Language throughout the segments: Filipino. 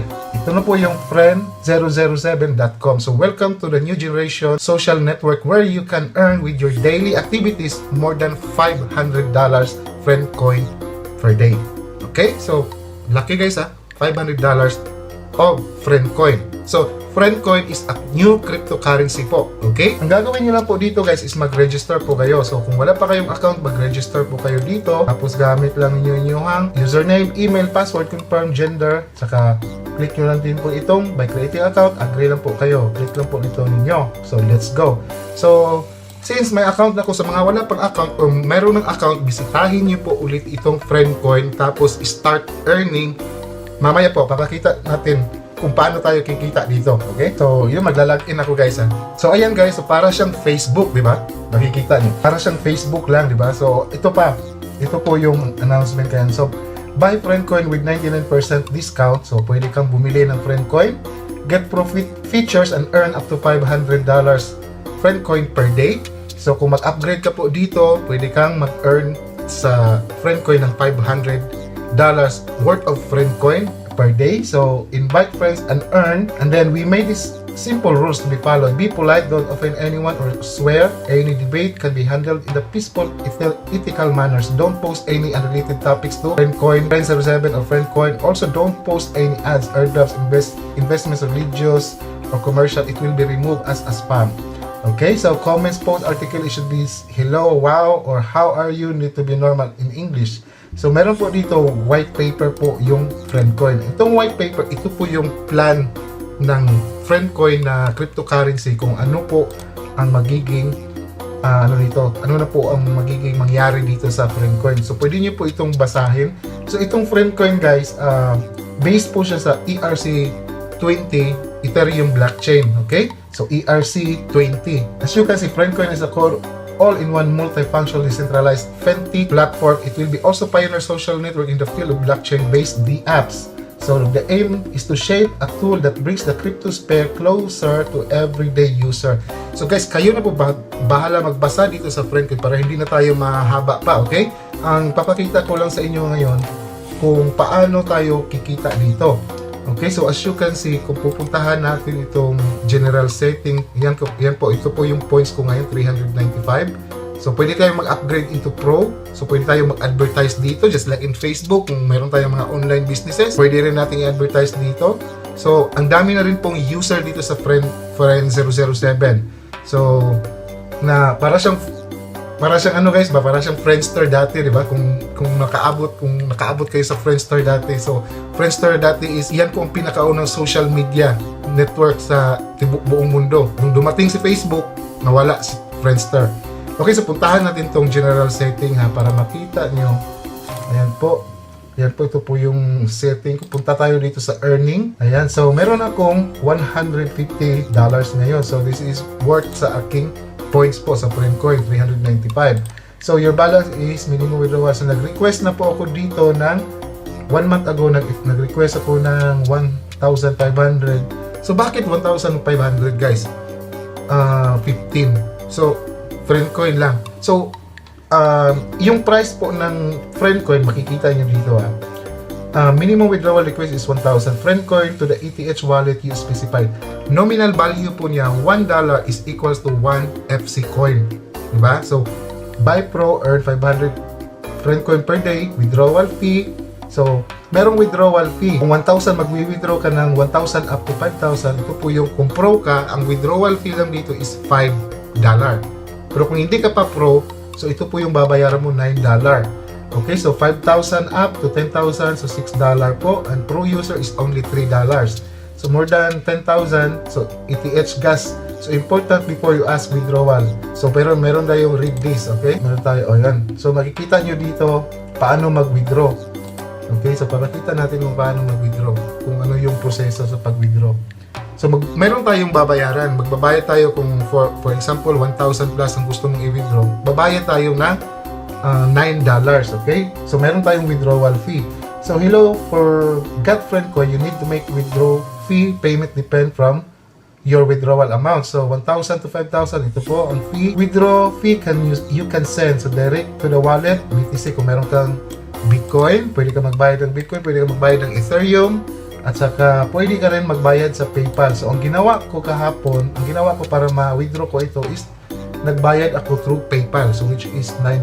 Ito na po yung friend007.com. So welcome to the new generation social network where you can earn with your daily activities more than $500 friend coin per day. Okay? So lucky guys ha, $500 of friend coin. So friend coin is a new cryptocurrency po. Okay? Ang gagawin nyo lang po dito guys is mag-register po kayo. So kung wala pa kayong account, mag-register po kayo dito. Tapos gamit lang niyo inyong username, email, password, confirm, gender, saka click nyo lang din po itong by creating account, agree lang po kayo. Click lang po ito ninyo. So let's go. So since may account na ko, sa mga wala pang account o meron ng account, bisitahin nyo po ulit itong friend coin tapos start earning. Mamaya po papakita natin kung paano tayo kikita dito. Okay? So yun, magla-login ako guys ha. So ayan guys, so para siyang Facebook, di ba? Makikita niyo. Para siyang Facebook lang, di ba? So ito pa. Ito po yung announcement kaya. So buy friend coin with 99% discount. So pwede kang bumili ng friend coin, get profit features and earn up to $500 friend coin per day. So kung mag-upgrade ka po dito, pwede kang mag-earn sa friend coin ng $500 worth of friend coin per day. So invite friends and earn, and then we made this simple rules to be followed. Be polite, don't offend anyone or swear. Any debate can be handled in the peaceful, ethical manners. Don't post any unrelated topics to friend coin, friend07 or friend coin. Also don't post any ads, airdrops, investments, religious or commercial. It will be removed as a spam. Okay, so comments, post, article, it should be hello, wow, or how are you, need to be normal in English. So meron po dito white paper po yung friend coin. Itong white paper, ito po yung plan ng friend coin na cryptocurrency, kung ano po ang magiging ano na po ang magiging mangyari dito sa friend coin. So pwede niyo po itong basahin. So itong friend coin guys, based po siya sa ERC20 Ethereum blockchain. Okay? So ERC20. As you can see, friend coin is a core all-in-one multifunctional decentralized fintech platform. It will be also pioneer social network in the field of blockchain-based apps. So the aim is to shape a tool that brings the cryptosphere closer to everyday user. So guys, kayo na po bahala magbasa dito sa friend coin para hindi na tayo mahaba pa, okay? Ang papakita ko lang sa inyo ngayon kung paano tayo kikita dito. Okay, so as you can see, kung pupuntahan natin itong general setting, yan po, ito po yung points ko ngayon, 395. So pwede tayong mag-upgrade into Pro. So pwede tayong mag-advertise dito, just like in Facebook, kung meron tayong mga online businesses, pwede rin natin i-advertise dito. So ang dami na rin pong user dito sa Friend007. So na para siyang ano guys ba, para siyang Friendster dati, di ba? Kung nakaabot kayo sa Friendster dati. So Friendster dati is yan po ang pinakaunang social media network sa buong mundo. Nung dumating si Facebook, nawala si Friendster. Okay, so puntahan natin tong general setting ha para makita nyo. Ayan po. Ayan po, ito po yung setting. Punta tayo dito sa earning. Ayan, so meron akong $150 ngayon. So this is worth sa aking points po sa friend coin, 395. So your balance is minimum withdrawal. So nag-request na po ako dito ng 1 month ago, nag-request ako ng 1,500. So bakit 1,500 guys? 15. So friend coin lang. So yung price po ng friend coin, makikita nyo dito minimum withdrawal request is 1,000. Friend coin to the ETH wallet you specified. Nominal value po niya, $1 is equals to 1 FC coin. Diba? So, buy Pro, earn 500 friend coin per day, withdrawal fee. So, merong withdrawal fee. Kung 1,000, mag-withdraw ka ng 1,000 up to 5,000. Ito po yung, kung Pro ka, ang withdrawal fee lang dito is $5. Pero kung hindi ka pa Pro, so ito po yung babayaran mo, $9. Okay, so 5,000 up to 10,000, so $6 po. And Pro user is only $3. So more than 10,000, so ETH gas. So important before you ask withdrawal. So pero meron tayong read this, okay? Meron tayo, yan. So makikita nyo dito paano mag-withdraw. Okay, so pakita natin kung paano mag-withdraw. Kung ano yung proseso sa pag-withdraw. So meron tayong babayaran. Magbabayad tayo kung for example 1,000 plus ang gusto mong i-withdraw. Babayad tayo ng $9, okay? So meron tayong withdrawal fee. So hello, for Got Friend Coin, you need to make withdraw fee payment depend from your withdrawal amount. So 1,000 to 5,000, ito po ang fee. Withdraw fee you can send so direct to the wallet. BTC kung meron kang Bitcoin, pwede ka magbayad ng Bitcoin, pwede ka magbayad ng Ethereum, At saka pwede ka rin magbayad sa PayPal. So ang ginawa ko kahapon, ang ginawa ko para ma-withdraw ko ito is nagbayad ako through PayPal, so which is $9.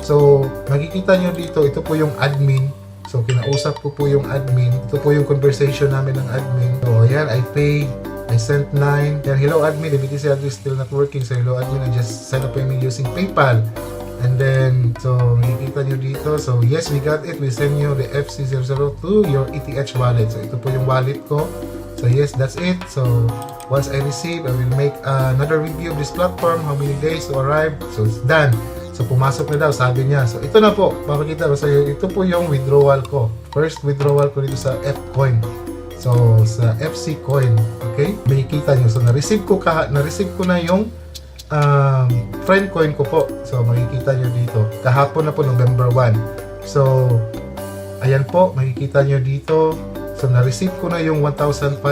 So makikita nyo dito, ito po yung admin. So kinausap ko po yung admin. Ito po yung conversation namin ng admin. So ayan, I paid, I sent 9. Yan, hello admin, the BTC address still not working. So hello admin, I just sent a payment using PayPal. And then, so makikita nyo dito. So yes, we got it. We send you the FC00 to your ETH wallet. So ito po yung wallet ko. So yes, that's it. So once I receive, I will make another review of this platform. How many days to arrive? So it's done. So pumasok na daw, sabi niya. So ito na po, papakita ko sa iyo. Ito po yung withdrawal ko. First withdrawal ko dito sa Fcoin. So sa FC Coin, okay? Makikita nyo. So na-receive ko na yung friend coin ko po. So makikita nyo dito. Kahapon na po, November 1. So ayan po, makikita nyo dito. So na-receive ko na yung 1,515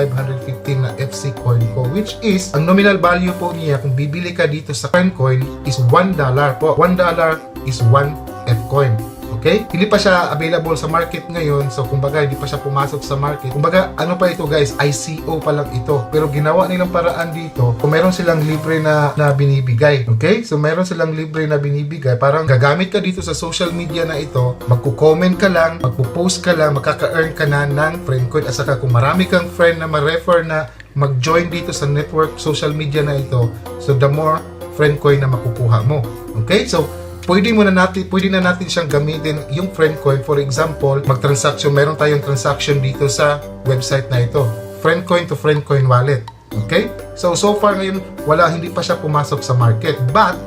na FC coin ko, which is, ang nominal value po niya kung bibili ka dito sa friend coin is $1 po. $1 is 1 F coin. Okay? Hindi pa siya available sa market ngayon. So, kumbaga, hindi pa siya pumasok sa market. Kumbaga, ano pa ito guys? ICO pa lang ito. Pero ginawa nilang paraan dito, kung meron silang libre na binibigay. Okay? So, meron silang libre na binibigay. Parang gagamit ka dito sa social media na ito, magko-comment ka lang, magpo-post ka lang, makaka-earn ka na ng friend coin. At saka, kung marami kang friend na ma-refer na mag-join dito sa network social media na ito, so the more friend coin na makukuha mo. Okay? So, pwede na natin siyang gamitin yung friend coin. For example, mag-transaction, meron tayong transaction dito sa website na ito. Friend coin to friend coin wallet. Okay? So far ngayon, hindi pa siya pumasok sa market. But,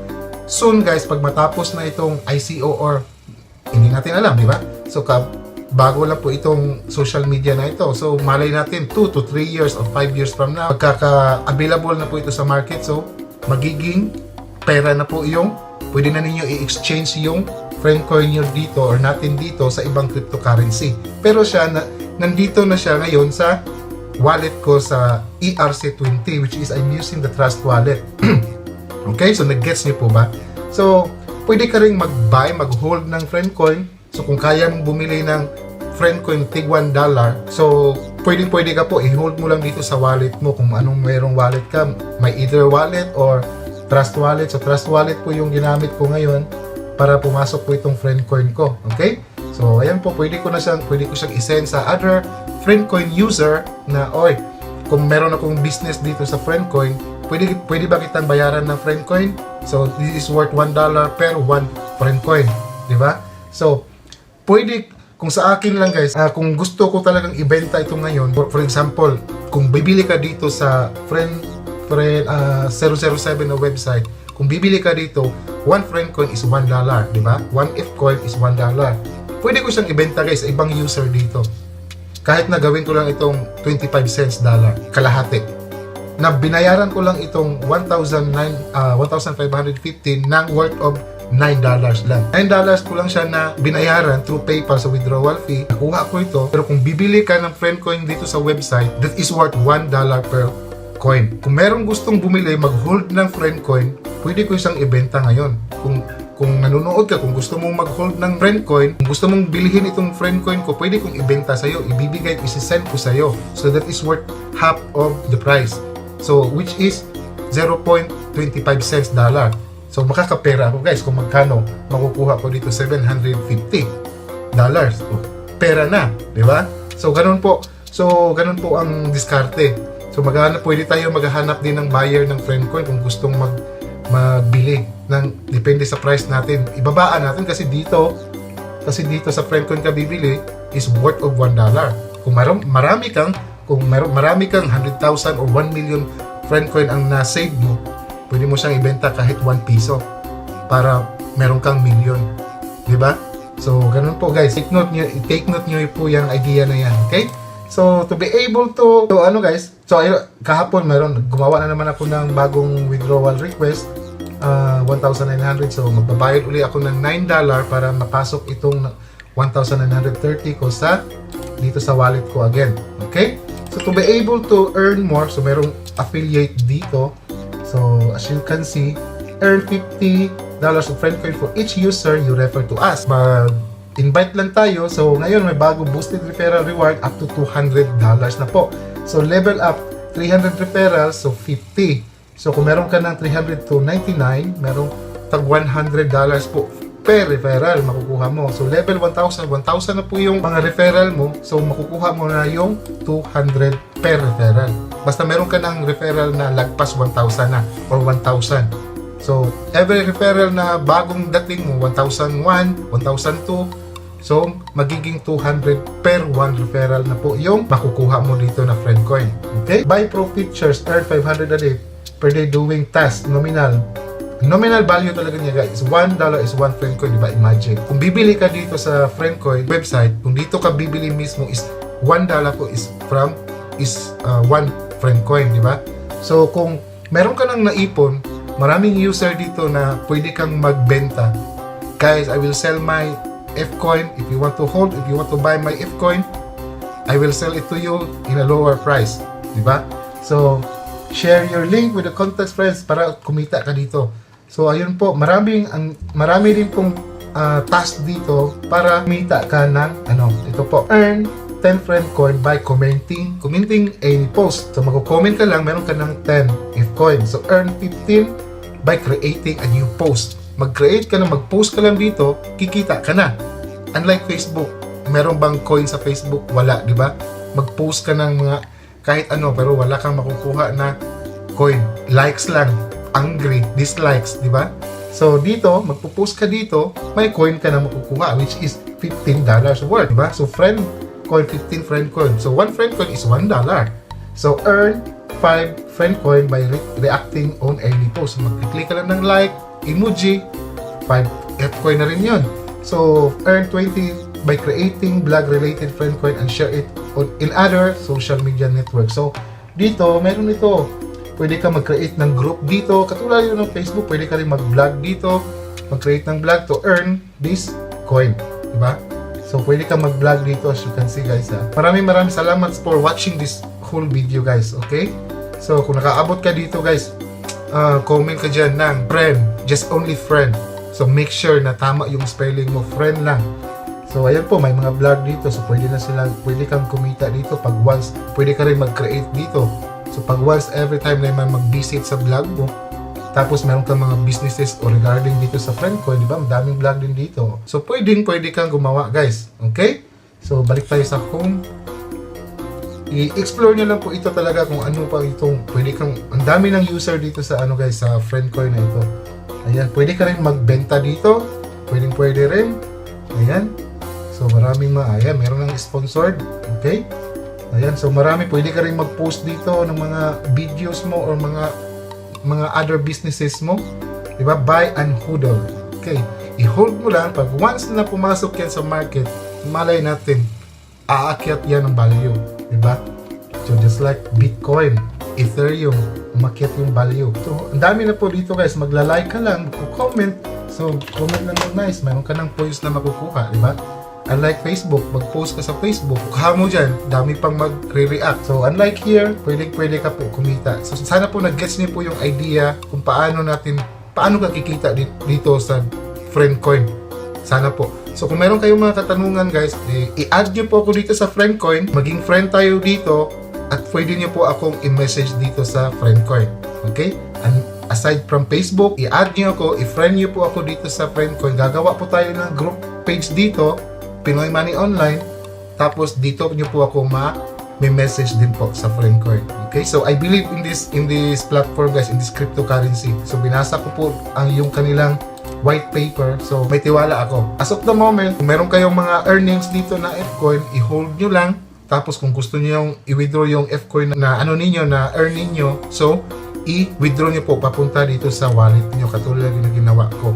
soon guys, pag matapos na itong ICO or hindi natin alam, di ba? So, bago lang po itong social media na ito. So, malay natin 2 to 3 years or 5 years from now, magkaka-available na po ito sa market. So, magiging pera na po yung pwede na ninyo i-exchange yung friend coin nyo dito or natin dito sa ibang cryptocurrency. Pero nandito na siya ngayon sa wallet ko sa ERC20, which is I'm using the Trust Wallet. Okay, so nag-gets niyo po ba? So, pwede ka rin mag-buy, mag-hold ng friend coin. So, kung kaya mong bumili ng friend coin tig $1, so pwede ka po, i-hold mo lang dito sa wallet mo kung anong mayroong wallet ka. May either wallet or Trust Wallet. So Trust Wallet po yung ginamit ko ngayon para pumasok po itong friend coin ko. Okay? So ayan po, pwede ko siyang i-send sa other friend coin user na, oy, kung meron akong business dito sa friend coin, pwede ba kitang bayaran ng friend coin? So this is worth $1 per 1 friend coin, di ba? So pwede, kung sa akin lang guys, kung gusto ko talagang ibenta ito ngayon, for example, kung bibili ka dito sa friend 007 na website, kung bibili ka dito, 1 friend coin is $1, di ba? 1 F coin is $1. Pwede ko siyang ibenta guys sa ibang user dito. Kahit na gawin ko lang itong 25 cents dollar, kalahati. Na binayaran ko lang itong 1,515 ng worth of $9 lang. $9 ko lang siya na binayaran through PayPal sa withdrawal fee. Nakuha ko ito. Pero kung bibili ka ng friend coin dito sa website, that is worth $1 per coin. Kung merong gustong bumili, mag-hold ng friend coin, pwede ko isang ibenta ngayon. Kung nanonood ka, kung gusto mong mag-hold ng friend coin, kung gusto mong bilhin itong friend coin ko, pwede kong ibenta sa'yo, ibibigay, isi-send ko sa'yo. So that is worth half of the price. So which is 0.25 cents dollar. So makakapera ako guys kung magkano makukuha ko dito, $750. Pera na, di ba? So ganun po. Ganun po ang diskarte. So pwede tayo maghahanap din ng buyer ng friend coin kung gustong magbili ng depende sa price natin. Ibabaan natin kasi dito sa friend coin ka bibili is worth of $1. Kung marami kang 100,000 or 1 million friend coin ang na-save mo, pwede mo siyang ibenta kahit 1 piso para meron kang million. Di ba? So ganun po guys. Take note nyo po yung idea na yan. Okay? So, to be able to guys, kahapon gumawa na naman ako ng bagong withdrawal request, 1,900. So, magbabayad uli ako ng $9 para mapasok itong 1,930 ko dito sa wallet ko again. Okay? So, to be able to earn more, so merong affiliate dito. So, as you can see, earn $50 of friend coin for each user you refer to us. invite lang tayo. So ngayon may bago boosted referral reward up to $200 na po. So level up 300 referrals, so 50. So kung meron ka ng 300 to 99, merong tag $100 po per referral makukuha mo. So level 1,000 na po yung mga referral mo. So makukuha mo na yung 200 per referral. Basta meron ka ng referral na lagpas 1,000 na or 1,000. So every referral na bagong dating mo, 1,001, 1,002, so magiging 200 per one referral na po yung makukuha mo dito na friend coin. Okay? Buy pro features, earn 500 a day per day doing task, nominal. Nominal value talaga niya guys, $1 is 1 friend coin, diba? Imagine. Kung bibili ka dito sa friend coin website, kung dito ka bibili mismo is $1 po is from 1 friend coin, diba? So kung meron ka nang naipon, maraming user dito na pwede kang magbenta. Guys, I will sell my F-Coin. If you want to hold, if you want to buy my F-Coin, I will sell it to you in a lower price. Diba? So, share your link with the contact friends para kumita ka dito. So, ayun po. Marami din pong task dito para kumita ka ng, ito po, earn 10 friend coin by commenting any post. So magko-comment ka lang, meron ka ng 10 F-coin. So earn 15 by creating a new post. Mag-create ka na, mag-post ka lang dito, kikita ka na. Unlike Facebook, meron bang coin sa Facebook? Wala, di ba? Mag-post ka ng mga kahit ano pero wala kang makukuha na coin. Likes lang, angry, dislikes, di ba? So dito, magpo-post ka dito, may coin ka na makukuha which is $15 worth, di ba? So friend coin, 15 friend coin. So 1 friend coin is $1. So earn 5 friend coin by reacting on any post. Mag-click ka lang ng like, emoji, 5 F-coin na rin yun. So earn 20 by creating blog-related friend coin and share it in other social media networks. So dito, meron ito. Pwede ka mag-create ng group dito. Katulad yun ng Facebook, pwede ka rin mag-blog dito. Mag-create ng blog to earn this coin. Diba? So, pwede ka mag-vlog dito as you can see guys. Maraming salamat for watching this whole video guys. Okay? So, kung nakaabot ka dito guys, comment ka dyan ng friend. Just only friend. So, make sure na tama yung spelling mo. Friend lang. So, ayan po. May mga vlog dito. So, pwede kang kumita dito. Pag once, pwede ka rin mag-create dito. So, pag once, every time na may mag-visit sa vlog mo, tapos meron kang mga businesses o regarding dito sa friend coin, di ba? Madaming vlog din dito. So, pwede kang gumawa, guys. Okay? So, balik tayo sa home. I-explore nyo lang po ito talaga kung ano pa itong pwede kang, ang dami ng user dito sa guys, sa friend coin na ito. Ayan, pwede ka rin magbenta dito. Pwede rin. Ayan. So, maraming ayan, meron ng sponsored. Okay? Ayan, so marami. Pwede ka rin mag-post dito ng mga videos mo or mga other businesses mo, di ba? Buy and hodl. Okay, i-hold mo lang. Pag once na pumasok yan sa market, malay natin, aakyat yan ang value, di ba? So just like Bitcoin, Ethereum, umakyat yung value. So ang dami na po dito guys, magla-like ka lang, comment. So comment lang ng nice, meron ka ng points na makukuha, di ba? Unlike Facebook, mag-post ka sa Facebook, kuha mo dyan, dami pang mag-re-react. So, unlike here, pwede ka po kumita. So, sana po nag-gets niyo po yung idea kung paano ka kikita dito sa friend coin. Sana po. So, kung meron kayong mga katanungan guys, i-add nyo po ako dito sa friend coin, maging friend tayo dito, at pwede nyo po akong i-message dito sa friend coin. Okay? And aside from Facebook, i-add nyo ako, i-friend nyo po ako dito sa friend coin. Gagawa po tayo ng group page dito, Pinoy Money Online. Tapos dito nyo po ako may message din po sa friend coin. Okay? So I believe in this platform guys, in this cryptocurrency. So binasa ko po yung kanilang white paper. So may tiwala ako. As of the moment, kung meron kayong mga earnings dito na F-coin, i-hold nyo lang. Tapos kung gusto niyo yung i-withdraw yung F-coin na ninyo, na earn ninyo, so i-withdraw nyo po papunta dito sa wallet niyo katulad ng ginawa ko.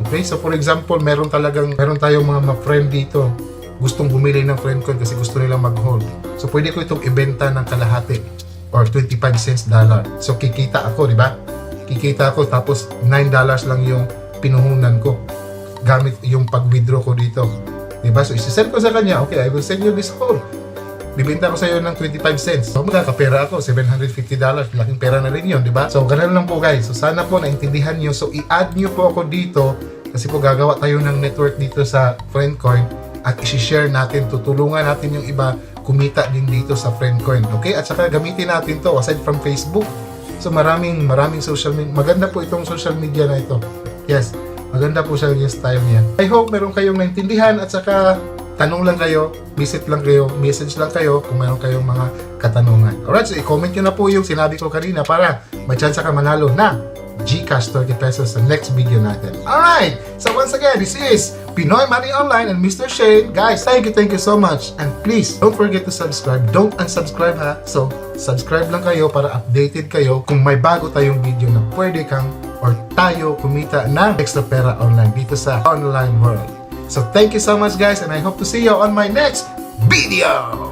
Okay, so for example, meron tayong mga friend dito gustong bumili ng friend coin kasi gusto nilang mag-hold. So pwede ko itong ibenta ng kalahati or 25 cents dollar. So kikita ako, di ba? Kikita ako tapos $9 lang yung pinuhunan ko gamit yung pag-withdraw ko dito. Di ba? So isi-send ko sa kanya, okay, I will send you this whole. Bibenta ko sa iyo ng 25 cents. So magkakapera ako, $750. Laking pera na rin yun, di ba? So ganun lang po guys. So sana po naintindihan nyo. So i-add nyo po ako dito kasi po gagawa tayo ng network dito sa FriendCoin. at i-share natin, tutulungan natin yung iba kumita din dito sa FriendCoin. Okay? At saka gamitin natin to aside from Facebook. So maraming social media. Maganda po itong social media na ito. Yes, maganda po siya yung style niya. I hope meron kayong naintindihan at saka tanong lang kayo, visit lang kayo, message lang kayo kung meron kayong mga katanungan. Alright, so i-comment nyo na po yung sinabi ko kanina para may chance ka manalo na GCash 30 pesos sa next video natin. Alright, so once again, this is Pinoy Money Online and Mr. Shane. Guys, thank you so much. And please, don't forget to subscribe. Don't unsubscribe ha. So, subscribe lang kayo para updated kayo kung may bago tayong video na pwede kang or tayo kumita ng extra pera online dito sa online world. So, thank you so much guys and I hope to see you on my next video.